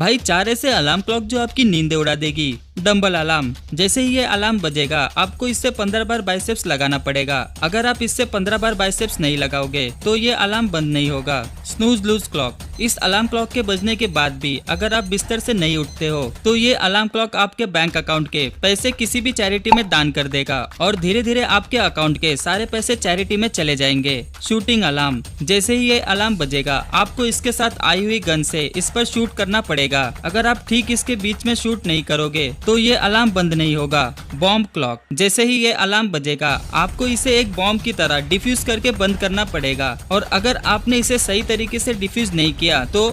भाई 4 ऐसे alarm clock जो आपकी नींद उड़ा देगी। डंबल अलार्म, जैसे ही ये अलार्म बजेगा आपको इससे 15 बार बाइसेप्स लगाना पड़ेगा। अगर आप इससे 15 बार बाइसेप्स नहीं लगाओगे तो ये अलार्म बंद नहीं होगा। स्नूज लूज क्लॉक, इस अलार्म क्लॉक के बजने के बाद भी अगर आप बिस्तर से नहीं उठते हो तो ये अलार्म क्लॉक आपके बैंक अकाउंट के पैसे किसी भी चैरिटी में दान कर देगा और धीरे धीरे आपके अकाउंट के सारे पैसे चैरिटी में चले जाएंगे। शूटिंग अलार्म, जैसे ही ये अलार्म बजेगा आपको इसके साथ आई हुई गन से इस पर शूट करना पड़ेगा। अगर आप ठीक इसके बीच में शूट नहीं करोगे तो ये अलार्म बंद नहीं होगा। बॉम्ब क्लॉक, जैसे ही ये अलार्म बजेगा आपको इसे एक बॉम्ब की तरह डिफ्यूज करके बंद करना पड़ेगा और अगर आपने इसे सही तरीके से डिफ्यूज नहीं किया तो